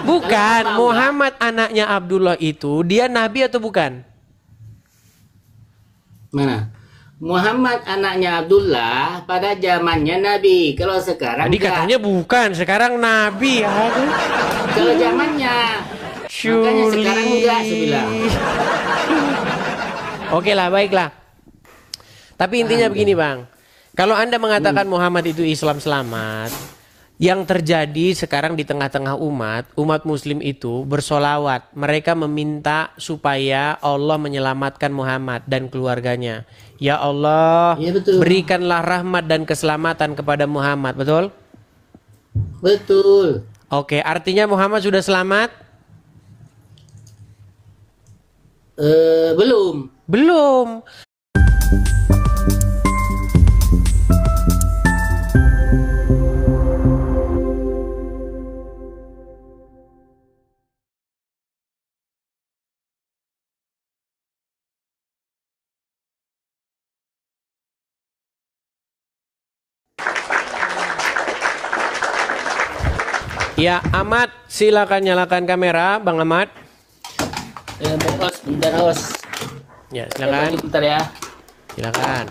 Bukan, Muhammad anaknya Abdullah itu dia nabi atau bukan? Mana? Muhammad anaknya Abdullah pada zamannya Nabi. Kalau sekarang Tadi katanya bukan, sekarang nabi. Aduh. Kalau zamannya. Makanya sekarang enggak saya bilang. Oke lah, baiklah. Tapi intinya begini Bang. Kalau Anda mengatakan Muhammad itu Islam selamat, yang terjadi sekarang di tengah-tengah umat muslim itu bersolawat. Mereka meminta supaya Allah menyelamatkan Muhammad dan keluarganya. Ya Allah, Ya, betul. berikanlah rahmat dan keselamatan kepada Muhammad. Betul? Betul. Oke, artinya Muhammad sudah selamat? Belum. Belum. Ya, Ahmad, silakan nyalakan kamera, Bang Ahmad. Bentar, Os. Ya, silakan. Bentar ya. Silakan.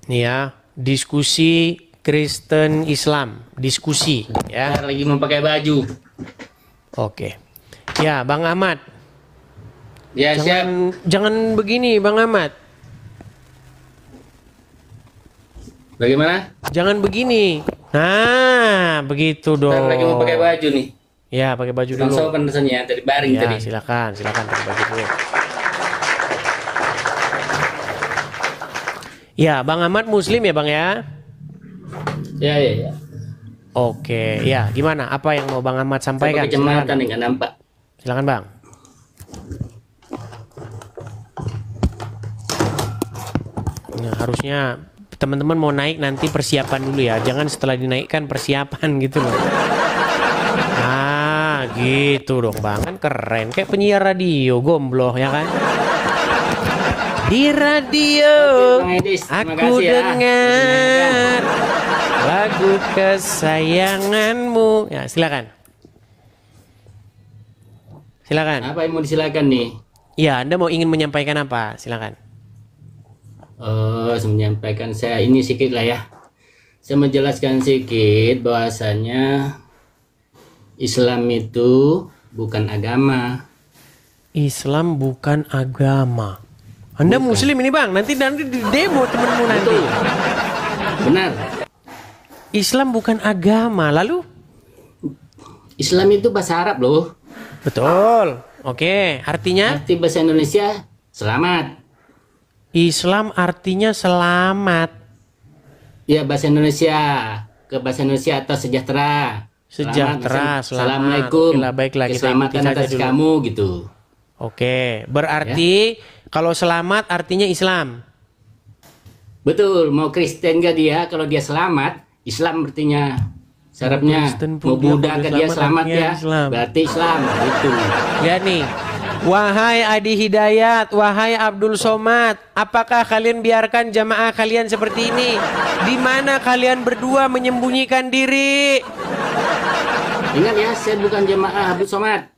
Nih ya, diskusi Kristen Islam, diskusi ya. Bentar lagi mau pakai baju. Oke. Ya, Bang Ahmad. Ya, siap. Jangan begini, Bang Ahmad. Bagaimana? Jangan begini. Nah, begitu dong. Bentar lagi mau pakai baju nih. Ya, pakai baju dulu. Langsung penesannya tadi baring Ya, tadi. silakan pakai baju dulu. Ya, Bang Ahmad Muslim ya, Bang ya? Ya. Oke, ya, gimana? Apa yang mau Bang Ahmad Saya sampaikan? pakai kacamata nih, nggak nampak. Silakan, Bang. Nah, harusnya teman-teman mau naik nanti persiapan dulu ya. Jangan setelah dinaikkan persiapan gitu loh. Ah, gitu dong, Bang. Kan keren. Kayak penyiar radio, gombloh ya kan? Di radio Bang Edis, terima aku kasih ya. dengar lagu kesayanganmu. Ya, silakan. Silakan. Apa yang mau disilakan nih? Ya, Anda mau ingin menyampaikan apa? Silakan. Saya menyampaikan saya ini sedikit lah ya. Saya menjelaskan sedikit bahwasanya Islam itu bukan agama. Islam bukan agama. Anda Bukan. Muslim ini Bang. Nanti di demo temenmu nanti. Betul. Benar. Islam bukan agama. Lalu? Islam itu bahasa Arab loh. Betul. Oke. Artinya? Arti bahasa Indonesia selamat. Islam artinya selamat. Ya, bahasa Indonesia. Ke bahasa Indonesia atau sejahtera. Sejahtera, selamat. Assalamualaikum. Oke lah, baiklah, kita Keselamatan ikuti saja atas dulu. kamu gitu. Oke. Berarti kalau selamat artinya Islam. Betul. Mau Kristen gak dia? Kalau dia selamat, Islam artinya. Syaratnya. Kristen pun Mau dia Buddha kalau ke dia selamat selamat artinya ya. Islam. Berarti Islam. Gitu. Lihat nih. Wahai Adi Hidayat, wahai Abdul Somad, apakah kalian biarkan jamaah kalian seperti ini? Di mana kalian berdua menyembunyikan diri? Ingat ya, saya bukan jemaah Abdul Somad.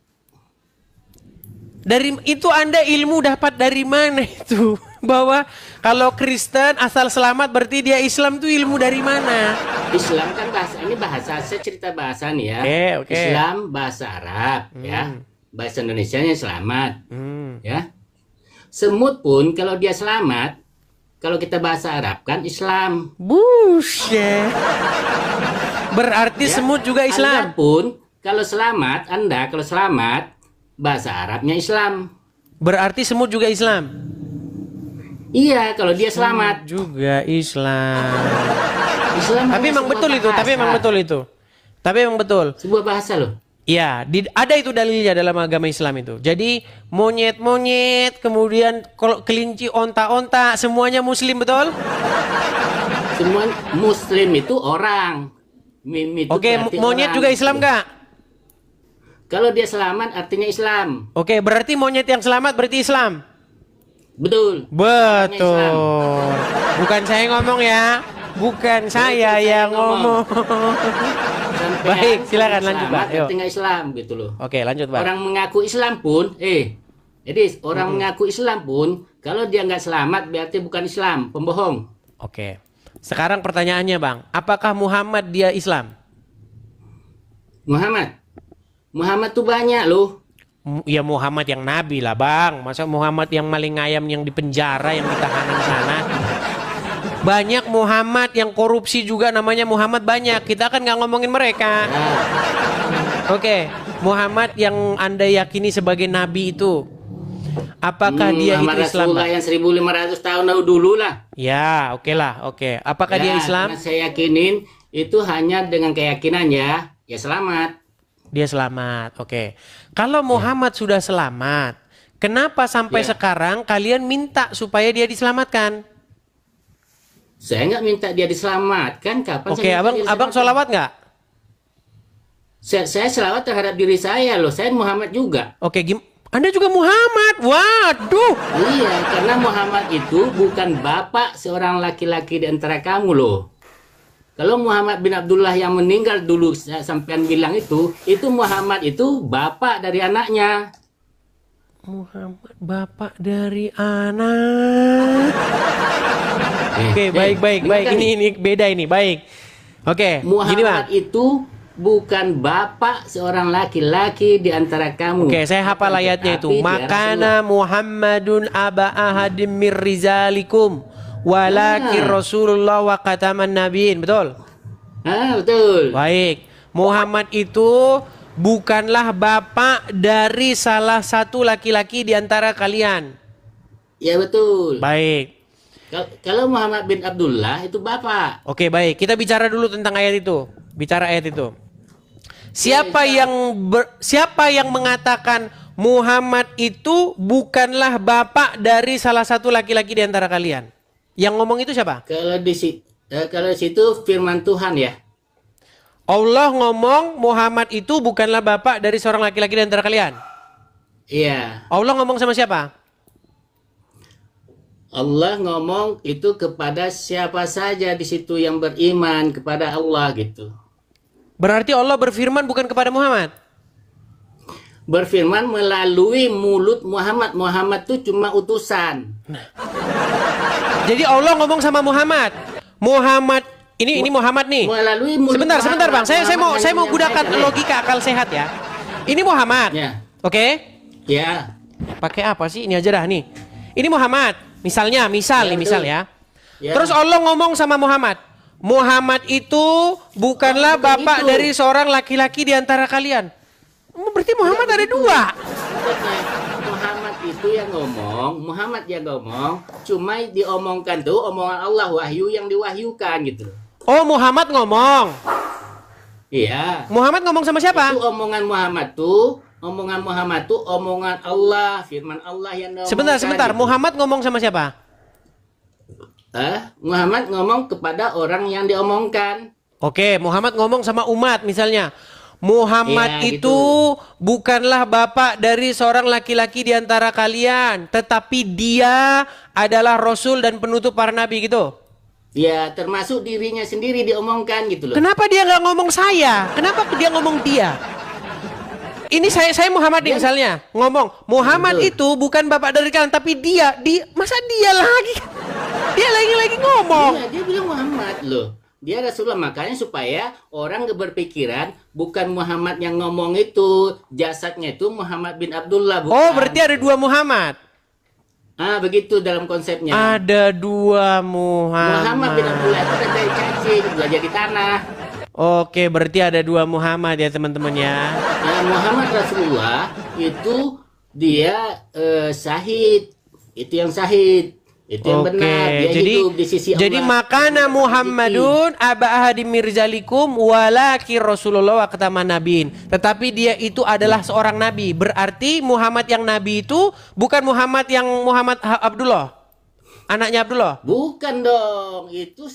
Dari itu Anda ilmu dapat dari mana itu? Bahwa kalau Kristen asal selamat berarti dia Islam, tuh ilmu dari mana? Islam kan bahasa, ini bahasa, saya cerita bahasa nih ya. Oke. Islam bahasa Arab ya. Bahasa Indonesianya selamat ya. Semut pun kalau dia selamat, kalau kita bahasa Arab kan Islam. Buset. Berarti Ya. semut juga Anda Islam. pun kalau selamat, Anda kalau selamat bahasa Arabnya Islam. Berarti semut juga Islam. Iya, kalau dia selamat. Juga Islam. Islam Tapi hanya emang sebuah betul itu, bahasa. tapi emang betul itu. Tapi emang betul. Sebuah bahasa loh. Ya, ada itu dalilnya dalam agama Islam itu. Jadi monyet-monyet, kemudian kalau kelinci, onta-onta, semuanya Muslim, betul? Semua Muslim itu orang. Mim itu Oke, berarti monyet orang. juga Islam nggak? Kalau dia selamat artinya Islam. Oke, berarti monyet yang selamat berarti Islam. Betul. Betul. Bukan saya ngomong ya. Bukan saya yang ngomong. Sampai Baik, silakan lanjut, Pak. Yuk. Tinggal Islam gitu loh. Oke, lanjut, Pak. Orang mengaku Islam pun, jadi orang mengaku Islam pun, kalau dia nggak selamat berarti bukan Islam, pembohong. Oke. Sekarang pertanyaannya, Bang. Apakah Muhammad dia Islam? Muhammad tuh banyak loh. Ya Muhammad yang nabi lah, Bang. Masa Muhammad yang maling ayam yang di penjara, yang ditahan di sana? Banyak Muhammad yang korupsi juga, namanya Muhammad banyak. Kita kan nggak ngomongin mereka. Oke. Muhammad yang Anda yakini sebagai nabi itu, apakah dia Muhammad itu Islam, Rasulullah Bang? yang 1500 tahun dulu lah. Ya, oke lah, oke. Apakah dia Islam? Karena saya yakinin itu hanya dengan keyakinannya, ya selamat. Dia selamat, oke. Kalau Muhammad sudah selamat, kenapa sampai sekarang kalian minta supaya dia diselamatkan? Saya nggak minta dia diselamatkan. Kapan Oke, saya minta dia abang diselamatkan? sholawat nggak? Saya selawat terhadap diri saya loh. Saya Muhammad juga. Oke, Anda juga Muhammad? Waduh. Iya, karena Muhammad itu bukan bapak seorang laki-laki di antara kamu loh. Kalau Muhammad bin Abdullah yang meninggal dulu, sampean bilang itu Muhammad itu bapak dari anaknya. Muhammad bapak dari anak. Oke, baik. Ini beda ini, baik. Oke, gini, Bang. Muhammad itu bukan bapak seorang laki-laki di antara kamu. Oke, saya hafal ayatnya itu. Makana Muhammadun aba ahadim mir rizalikum walakin Rasulullah wa khataman nabiin. Betul? Betul. Baik. Muhammad itu bukanlah bapak dari salah satu laki-laki di antara kalian. Ya, betul. Baik. Kalau Muhammad bin Abdullah itu bapak. Oke, baik. Kita bicara dulu tentang ayat itu. Bicara ayat itu. Siapa yang mengatakan Muhammad itu bukanlah bapak dari salah satu laki-laki di antara kalian? Yang ngomong itu siapa? Kalau di situ firman Tuhan ya. Allah ngomong Muhammad itu bukanlah bapak dari seorang laki-laki di antara kalian. Iya. Allah ngomong sama siapa? Allah ngomong itu kepada siapa saja di situ yang beriman kepada Allah gitu. Berarti Allah berfirman bukan kepada Muhammad. Berfirman melalui mulut Muhammad. Muhammad itu cuma utusan. Jadi Allah ngomong sama Muhammad. Muhammad ini Muhammad nih. Melalui mulut Sebentar Bang. Saya mau gunakan logika akal sehat ya. Ini Muhammad. Ya. Oke? Ya. Pakai apa sih? Ini aja dah nih. Ini Muhammad. Misal ya. Ya. Terus Allah ngomong sama Muhammad. Muhammad itu bukanlah bapak dari seorang laki-laki di antara kalian. Berarti Muhammad ada dua. Muhammad itu yang ngomong, cuma diomongkan tuh omongan Allah, wahyu yang diwahyukan gitu. Oh, Muhammad ngomong. Iya. Muhammad ngomong sama siapa? Itu omongan Muhammad tuh omongan Allah, firman Allah yang ngomongkan. Sebentar. Gitu. Muhammad ngomong sama siapa? Muhammad ngomong kepada orang yang diomongkan. Oke, Muhammad ngomong sama umat misalnya. Muhammad Ya, itu bukanlah bapak dari seorang laki-laki di antara kalian, tetapi dia adalah rasul dan penutup para nabi gitu. Ya, termasuk dirinya sendiri diomongkan gitu loh. Kenapa dia nggak ngomong saya? Kenapa dia ngomong dia? Ini saya Muhammad nih misalnya ngomong Muhammad Betul. itu bukan bapak dari kalian, tapi masa dia lagi? Dia lagi ngomong. Iya, dia bilang Muhammad loh. Dia Rasulullah, makanya supaya orang berpikiran bukan Muhammad yang ngomong itu, jasadnya itu Muhammad bin Abdullah. Bukan. Oh, berarti ada dua Muhammad. Begitu dalam konsepnya. Ada dua Muhammad. Muhammad bin Abdullah itu kan dari cacing, belajar di tanah. Oke, berarti ada dua Muhammad ya teman-teman ya. Nah, Muhammad Rasulullah itu dia syahid. Itu yang syahid. Itu yang benar. Dia hidup di sisi Allah. Jadi makana Muhammadun aba ahadim mirzalikum walaki Rasulullah wa khataman nabiin. Tetapi dia itu adalah seorang nabi. Berarti Muhammad yang nabi itu bukan Muhammad yang Muhammad Abdullah. Anaknya Abdullah. Bukan dong. Itu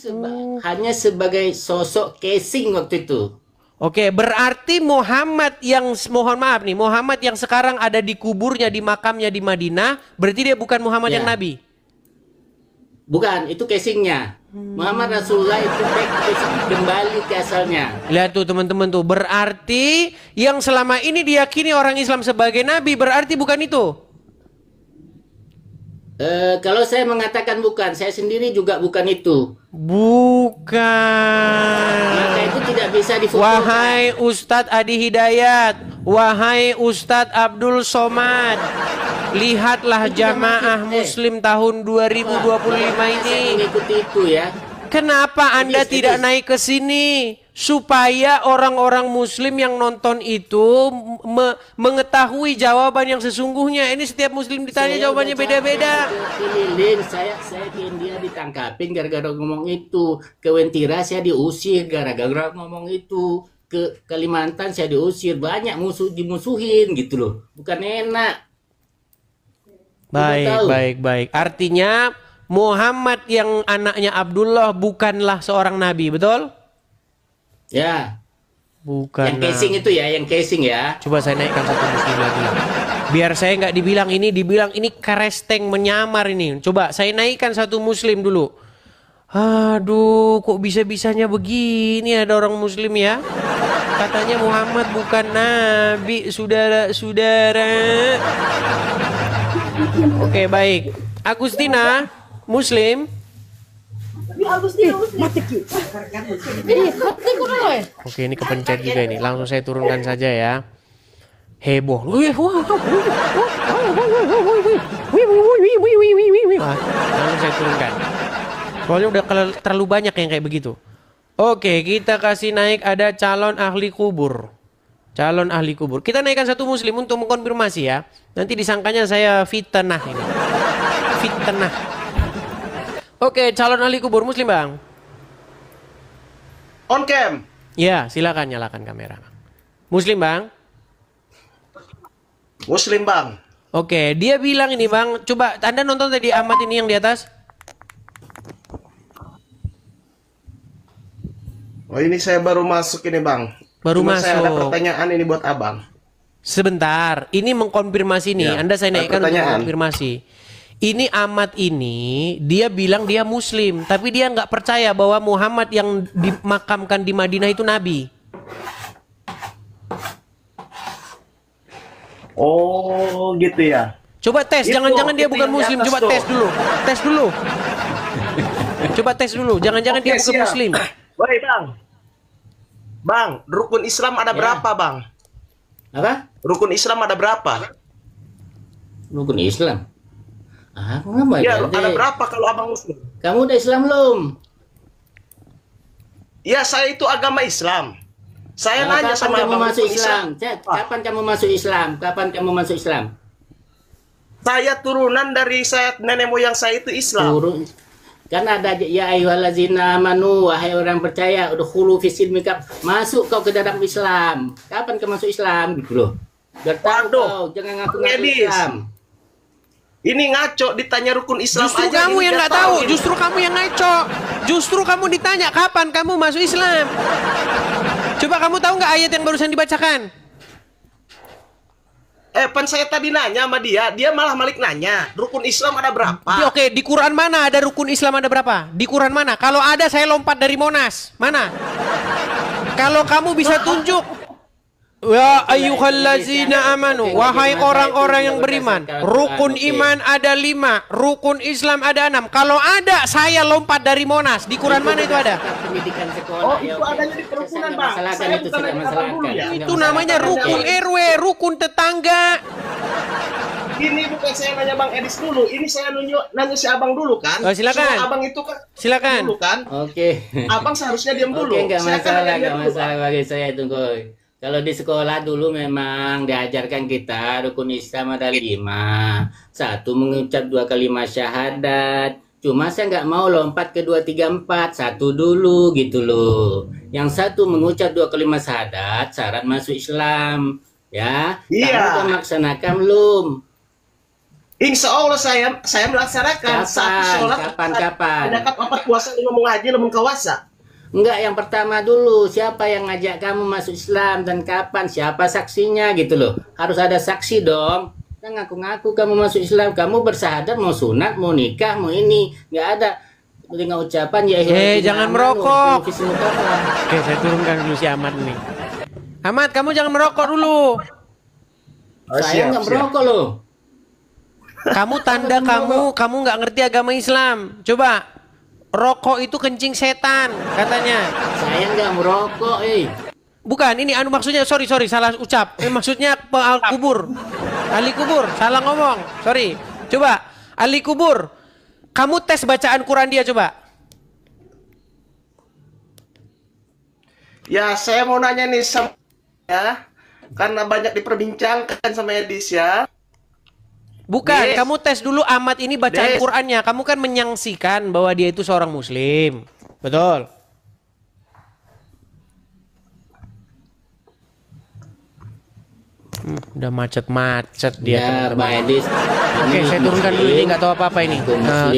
hanya sebagai sosok casing waktu itu. Oke, berarti Muhammad yang mohon maaf nih, Muhammad yang sekarang ada di kuburnya, di makamnya di Madinah, berarti dia bukan Muhammad Ya. yang nabi. Bukan, itu casingnya. Muhammad Rasulullah itu kembali ke asalnya. Lihat tuh teman-teman tuh, berarti yang selama ini diyakini orang Islam sebagai nabi berarti bukan itu. Kalau saya mengatakan bukan, saya sendiri juga bukan itu. Bukan. Maka itu tidak bisa difotokan. Wahai Ustadz Adi Hidayat, wahai Ustadz Abdul Somad, lihatlah jamaah muslim tahun 2025 ini. Saya mengikuti itu ya. Kenapa Anda tidak naik ke sini? Supaya orang-orang muslim yang nonton itu mengetahui jawaban yang sesungguhnya. Ini setiap muslim ditanya jawabannya beda-beda. Keliling, saya ke India ditangkapin gara-gara ngomong itu. Ke Wentira saya diusir gara-gara ngomong itu. Ke Kalimantan saya diusir, banyak dimusuhin gitu loh. Bukan enak. Baik. Artinya Muhammad yang anaknya Abdullah bukanlah seorang nabi, betul? Ya. Bukan. Yang casing itu ya, yang casing ya. Coba saya naikkan satu muslim lagi lah. Biar saya nggak dibilang ini karesteng menyamar ini. Coba saya naikkan satu muslim dulu. Aduh, kok bisa-bisanya begini ada orang muslim ya? Katanya Muhammad bukan nabi, saudara-saudara. Oke, baik. Agustina, muslim. Oke, ini kepencet juga ini. Langsung saya turunkan saja ya. Heboh. Langsung saya turunkan. Soalnya udah terlalu banyak yang kayak begitu. Oke, kita kasih naik ada calon ahli kubur. Calon ahli kubur. Kita naikkan satu muslim untuk mengkonfirmasi ya. Nanti disangkanya saya fitnah ini. Fitnah. Oke, calon ahli kubur muslim, Bang. On cam. Ya, silakan nyalakan kamera. Muslim, Bang. Muslim, Bang. Oke, dia bilang ini, Bang. Coba Anda nonton tadi Ahmad ini yang di atas. Oh, ini saya baru masuk ini, Bang. Baru Cuma masuk. Saya ada pertanyaan ini buat Abang. Sebentar, ini mengkonfirmasi nih. Ya, Anda saya naikkan untuk pertanyaan. mengkonfirmasi. Ini Ahmad ini, dia bilang dia muslim, tapi dia nggak percaya bahwa Muhammad yang dimakamkan di Madinah itu nabi. Oh, gitu ya. Coba tes, Itu- jangan-jangan dia itu bukan yang di muslim. atas Coba tuh. tes dulu. Tes dulu. Coba tes dulu, jangan-jangan Oke, dia bukan siap. muslim. Baik, Bang. Bang, rukun Islam ada Ya. berapa, Bang? Apa? Rukun Islam ada berapa? Rukun Islam. Aku nggak Ya, ada. ada berapa kalau Abang Muslim? Kamu udah Islam belum? Ya, saya itu agama Islam. Saya nanya Kapan sama kamu Abang masuk rukun Islam? Islam. Kapan kamu masuk Islam? Kapan kamu masuk Islam? Saya turunan dari nenek moyang saya itu Islam. Turun. Kan ada ya ayyuhallazina amanu, wahai orang percaya, udkhulu fisil mikap, masuk kau ke dalam Islam. Kapan kau masuk Islam gitu loh. Biar tahu Waduh, kau, jangan ngaku-ngaku Edis. Islam. Ini ngaco ditanya rukun Islam Justru aja. kamu ini yang dia nggak tahu, ini. justru kamu yang ngaco. Justru kamu ditanya kapan kamu masuk Islam. Coba kamu tahu nggak ayat yang barusan dibacakan? Pan saya tadi nanya sama dia malah balik nanya, rukun Islam ada berapa? Oke, di Quran mana ada rukun Islam ada berapa? Di Quran mana? Kalau ada saya lompat dari Monas. Mana? Kalau kamu bisa tunjuk. Ya ayyuhallazina amanu, wahai orang-orang yang beriman, rukun iman ada 5, rukun Islam ada 6. Kalau ada saya lompat dari Monas. Di Quran mana itu ada? Pendidikan sekolah. Oh, ya, itu oke. adanya di kerukunan, Saya Bang. masalahkan Saya itu bukan tidak dari masalahkan. dulu ya. Tidak Itu namanya masalahkan. rukun RW, rukun tetangga. Ini bukan saya nanya Bang Edis dulu, ini saya nanya si Abang dulu kan? Oh, silakan. Suruh Abang itu kan Silakan. dulu kan? Oke. Abang seharusnya diam dulu. Oke, nggak Saya kan masalah, nanya dia nggak dulu, masalah Bang. bagi saya itu, Koy. Kalau di sekolah dulu memang diajarkan kita rukun Islam ada 5. 1 mengucap 2 kalimat syahadat. Cuma saya nggak mau lompat ke 2, 3, 4. 1 dulu gitu loh. Yang 1 mengucap 2 kalimat syahadat syarat masuk Islam. Ya, Iya. kamu udah melaksanakan belum? Insya Allah saya melaksanakan satu sholat. Kapan? Ada apa puasa, lima mau ngaji, lima kawasa. Enggak, yang pertama dulu, siapa yang ngajak kamu masuk Islam dan kapan, siapa saksinya gitu loh. Harus ada saksi dong. Kan ngaku-ngaku kamu masuk Islam, kamu bersahadat mau sunat, mau nikah, mau ini, nggak ada dengan ucapan ya. Jangan merokok. Oke, saya turunkan dulu si Ahmad nih. Ahmad, kamu jangan merokok dulu. Saya nggak merokok loh. Kamu tanda kamu nggak ngerti agama Islam. Coba, rokok itu kencing setan katanya. Saya nggak merokok, Bukan, ini maksudnya sorry salah ucap. Maksudnya kubur. Ahli kubur, salah ngomong. Sorry. Coba, ahli kubur. Kamu tes bacaan Quran dia coba. Ya, saya mau nanya nih sama ya, karena banyak diperbincangkan sama Edis ya. Bukan, Des. kamu tes dulu Ahmad ini bacaan Des. Qurannya. Kamu kan menyangsikan bahwa dia itu seorang muslim. Betul. Udah macet-macet dia. Ya, Pak Edis. Oke, saya turunkan dulu ini, nggak tahu apa-apa ini.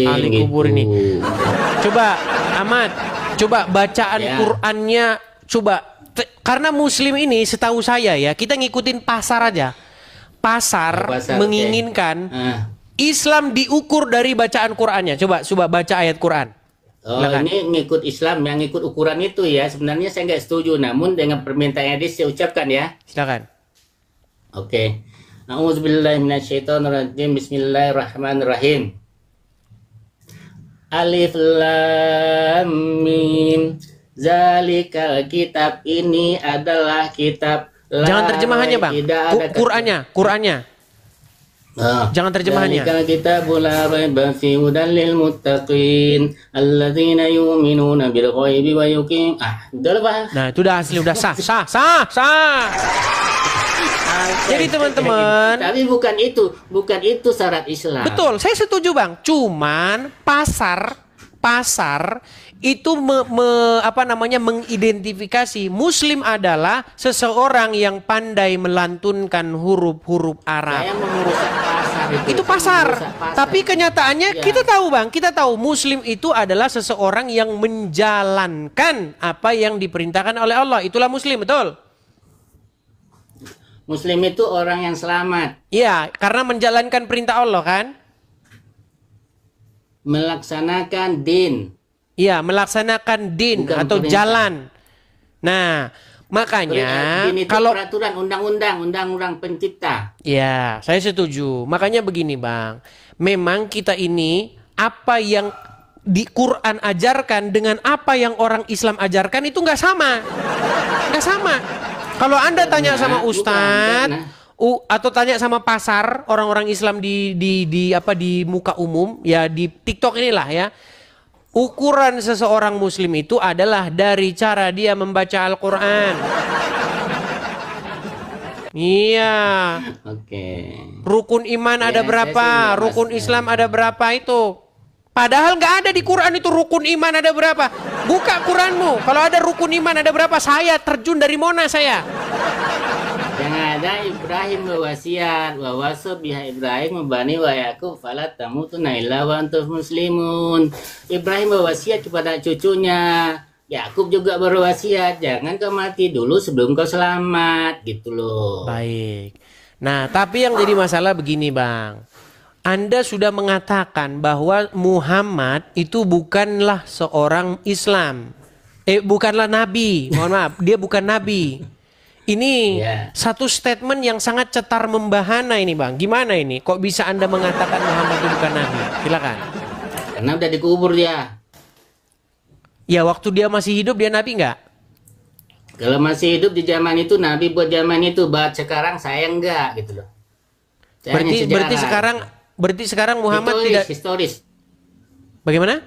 Ahli kubur gitu. ini. Coba Ahmad, coba bacaan Ya. Qurannya, coba. Karena muslim ini setahu saya ya, kita ngikutin pasar aja. Pasar menginginkan Islam diukur dari bacaan Qurannya. Coba baca ayat Quran. Oh, Silakan. ini ngikut Islam yang ngikut ukuran itu ya. Sebenarnya saya nggak setuju, namun dengan permintaan Edis saya ucapkan ya. Silakan. Oke. A'udzubillahi minasyaitonirrajim. Bismillahirrahmanirrahim. Alif lam mim. Zalikal kitab, ini adalah kitab. Jangan terjemahannya, Bang. Qurannya. Jangan terjemahannya. Zalikal kitabul la raiba fihi hudan lil muttaqin alladzina yu'minuna bil ghaibi wa yuqim. Udah Pak. Nah, itu udah asli, udah sah. Jadi teman-teman, tapi bukan itu syarat Islam. betul, saya setuju Bang. Cuman pasar itu mengidentifikasi Muslim adalah seseorang yang pandai melantunkan huruf-huruf Arab. Saya merusak pasar Itu pasar. Tapi kenyataannya Ya. kita tahu Bang, kita tahu Muslim itu adalah seseorang yang menjalankan apa yang diperintahkan oleh Allah. Itulah Muslim, betul? Muslim itu orang yang selamat, Iya, karena menjalankan perintah Allah kan? melaksanakan din. Iya, melaksanakan din Bukan atau perintah. jalan. Nah, makanya Din itu kalau peraturan undang-undang pencipta. ya, saya setuju. Makanya begini, Bang. Memang kita ini apa yang di Quran ajarkan dengan apa yang orang Islam ajarkan itu nggak sama. Nggak sama. Kalau Anda tanya sama ustadz atau tanya sama pasar orang-orang Islam di muka umum ya di TikTok inilah ya. Ukuran seseorang muslim itu adalah dari cara dia membaca Al-Qur'an. Iya. Oke. Rukun iman Ya, ada saya berapa? sih Rukun ngebahas, Islam ada berapa itu? Padahal nggak ada di Quran itu rukun iman ada berapa. Buka Quranmu. Kalau ada rukun iman ada berapa? Saya terjun dari Monas saya. Yang ada Ibrahim berwasiat, wa wasa biha Ibrahim membani wa Yakub fala tamutuna illa wa antum muslimun. Ibrahim berwasiat kepada cucunya. Yakub juga berwasiat, jangan kau mati dulu sebelum kau selamat, gitu loh. Baik. Nah, tapi yang jadi masalah begini, Bang. Anda sudah mengatakan bahwa Muhammad itu bukanlah seorang Islam. Bukanlah nabi. Mohon maaf, dia bukan nabi. Ini satu statement yang sangat cetar membahana ini, Bang. Gimana ini? Kok bisa Anda mengatakan Muhammad itu bukan nabi? Silakan. Karena udah dikubur dia. Ya, waktu dia masih hidup dia nabi nggak? Kalau masih hidup di zaman itu nabi buat zaman itu, buat sekarang saya enggak, gitu loh. Saya hanya sejarah. Berarti sekarang Muhammad historis. Bagaimana?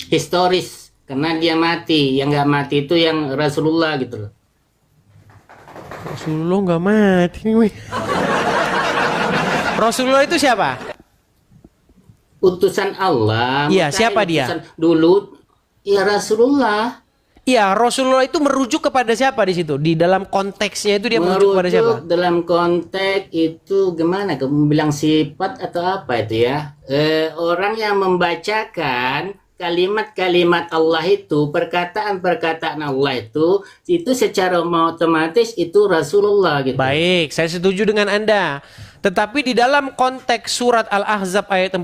Historis, karena dia mati. Yang nggak mati itu yang Rasulullah, gitu loh. Rasulullah nggak mati nih. Rasulullah itu siapa? Utusan Allah. Iya, siapa dia? Dulu, ya Rasulullah. Iya, Rasulullah itu merujuk kepada siapa di situ? Di dalam konteksnya itu dia merujuk kepada siapa? Dalam konteks itu gimana? Kamu bilang sifat atau apa itu ya? Orang yang membacakan kalimat-kalimat Allah itu, perkataan-perkataan Allah itu secara otomatis itu Rasulullah gitu. Baik, saya setuju dengan Anda. Tetapi di dalam konteks surat Al-Ahzab ayat 40,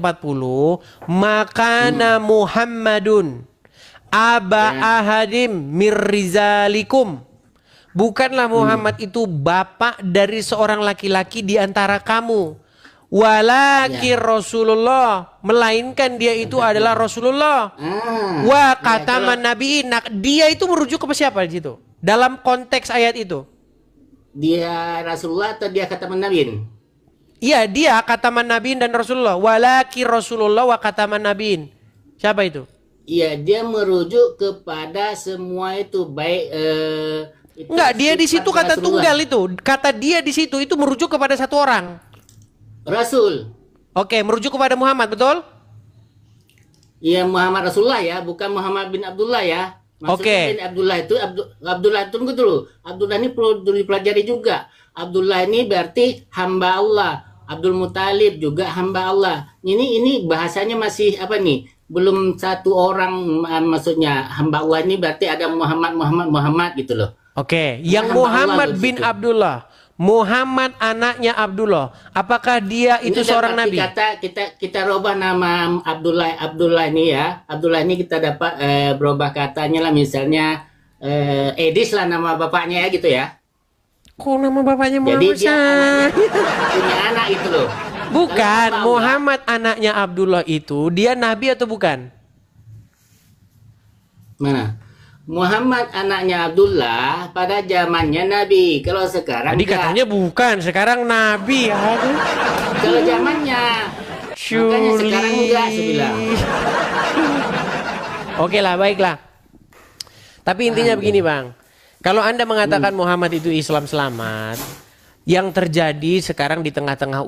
makana Muhammadun aba ahadim mirrizalikum. Bukanlah Muhammad itu bapak dari seorang laki-laki di antara kamu. Walaki Rasulullah, melainkan dia itu adalah Rasulullah. Wa kataman nabiin. Nah, dia itu merujuk ke siapa di situ? Dalam konteks ayat itu. Dia Rasulullah atau dia kataman nabiin? Iya, dia kataman nabiin dan Rasulullah. Walaki Rasulullah wa kataman nabiin. Siapa itu? Iya, dia merujuk kepada semua itu, baik itu Enggak, dia di situ kata Rasulullah. tunggal itu. Kata dia di situ itu merujuk kepada satu orang. Rasul. Oke, merujuk kepada Muhammad, betul? Iya, Muhammad Rasulullah ya, bukan Muhammad bin Abdullah ya. Maksudnya bin Abdullah itu Abdullah tunggu dulu. Abdullah ini perlu dipelajari juga. Abdullah ini berarti hamba Allah. Abdul Muthalib juga hamba Allah. Ini bahasanya masih apa nih? Belum satu orang, maksudnya hamba Allah ini berarti ada Muhammad gitu loh. Oke, yang hamba Muhammad Allah bin gitu. Abdullah. Muhammad anaknya Abdullah. Apakah dia itu Ini seorang dapat nabi? Kita rubah nama Abdullah ini ya. Abdullah ini kita dapat berubah katanya lah, misalnya Edis lah nama bapaknya ya gitu ya. Kok nama bapaknya Jadi Muhammad? dia punya anak itu loh. Bukan, Kalau Muhammad anaknya Abdullah itu dia nabi atau bukan? Mana? Muhammad anaknya Abdullah pada zamannya Nabi. Kalau sekarang Tadi enggak. katanya bukan, sekarang nabi. Aduh. Kalau zamannya. Makanya sekarang enggak saya bilang. Oke lah, baiklah. Tapi intinya begini Bang. Kalau Anda mengatakan Muhammad itu Islam selamat, yang terjadi sekarang di tengah-tengah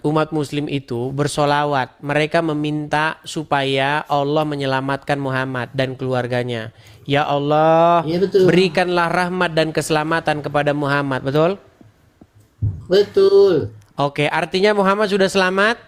umat muslim itu bersolawat. Mereka meminta supaya Allah menyelamatkan Muhammad dan keluarganya. Ya Allah, Iya, betul. berikanlah rahmat dan keselamatan kepada Muhammad. Betul? Betul. Oke, artinya Muhammad sudah selamat?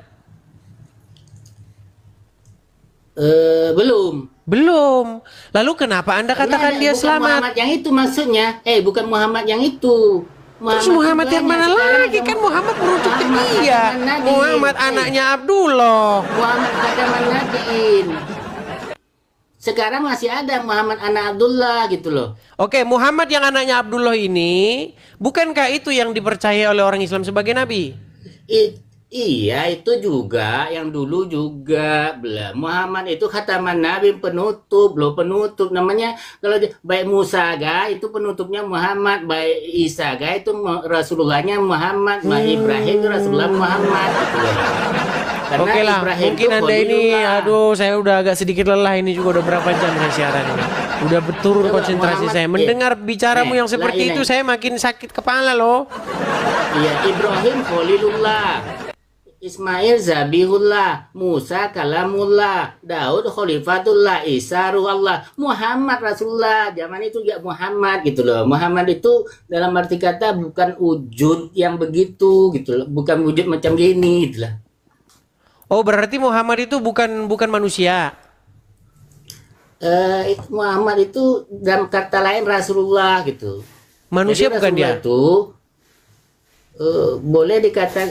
Belum. Belum. Lalu kenapa Anda katakan Ini dia bukan selamat? Muhammad yang itu maksudnya. Bukan Muhammad yang itu. Terus Muhammad yang mana lagi? Kan Muhammad merujuk ke dia. Muhammad anaknya Abdullah. Muhammad kataman nabiin. Sekarang masih ada Muhammad anak Abdullah gitu loh. Oke, Muhammad yang anaknya Abdullah ini, bukankah itu yang dipercaya oleh orang Islam sebagai nabi? Iya, itu juga yang dulu juga. Muhammad itu khataman nabi, penutup loh, penutup namanya. Kalau baik Musa ga itu penutupnya Muhammad, baik Isa ga itu Rasulullahnya Muhammad, baik Ibrahim itu Rasulullah Muhammad gitu loh. Karena Oke lah, Ibrahim mungkin itu Anda ini, Khalilullah. aduh saya udah agak sedikit lelah ini juga udah berapa jam saya siaran ini. Udah berturun Coba konsentrasi Muhammad, saya. Mendengar bicaramu yang seperti itu saya makin sakit kepala loh. Iya, Ibrahim Khalilullah, Ismail Zabihullah, Musa Kalamullah, Daud Khalifatullah, Isa Ruhullah, Muhammad Rasulullah. Zaman itu ya Muhammad gitu loh. Muhammad itu dalam arti kata bukan wujud yang begitu gitu loh. Bukan wujud macam gini gitu lah. Oh, berarti Muhammad itu bukan manusia. Muhammad itu dalam kata lain Rasulullah gitu. Manusia Jadi bukan dia. Rasulullah itu boleh dikata,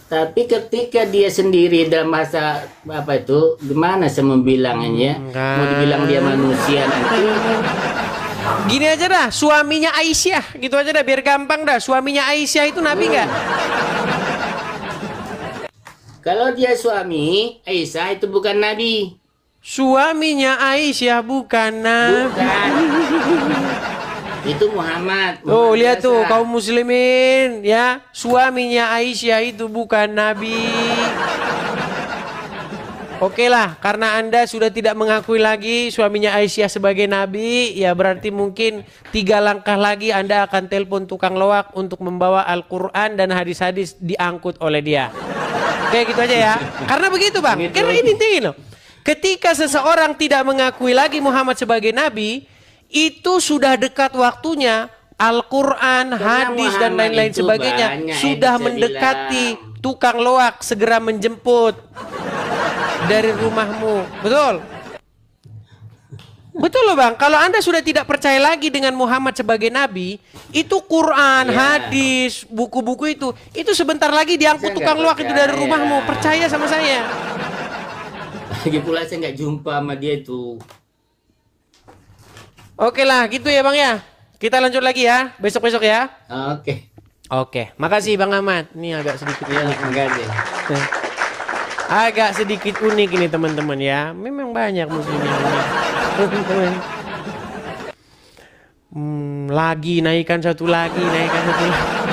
tapi ketika dia sendiri dalam bahasa apa itu gimana saya membilangnya? Mau dibilang dia manusia nanti. Gini aja dah, suaminya Aisyah gitu aja dah biar gampang dah. Suaminya Aisyah itu nabi nggak? Kalau dia suami Aisyah itu bukan nabi. Suaminya Aisyah bukan nabi. Bukan. Itu Muhammad. Oh, lihat tuh biasa. kaum muslimin ya. Suaminya Aisyah itu bukan nabi. Oke lah, karena Anda sudah tidak mengakui lagi suaminya Aisyah sebagai nabi, ya berarti mungkin 3 langkah lagi Anda akan telepon tukang loak untuk membawa Al-Quran dan hadis-hadis diangkut oleh dia. Oke, gitu aja ya. Karena begitu Bang, Begitu. karena ini intinya loh. Ketika seseorang tidak mengakui lagi Muhammad sebagai nabi, itu sudah dekat waktunya Al-Quran, Karena hadis dan Muhammad lain-lain itu sebagainya banyak yang sudah bisa mendekati bilang. tukang loak segera menjemput dari rumahmu. Betul? Betul loh Bang, kalau Anda sudah tidak percaya lagi dengan Muhammad sebagai nabi, itu Quran, hadis, buku-buku itu sebentar lagi diangkut Saya tukang nggak luak itu dari percaya. rumahmu. Percaya sama saya. Lagi pula saya nggak jumpa sama dia itu. Oke lah, gitu ya Bang ya. Kita lanjut lagi ya, besok-besok ya. Oke. Oke, makasih Bang Ahmad. Ini agak sedikit Ya, unik. enggak deh. Agak sedikit unik ini teman-teman ya. Memang banyak muslim yang unik. Teman-teman. Lagi naikkan satu lagi, naikkan satu lagi.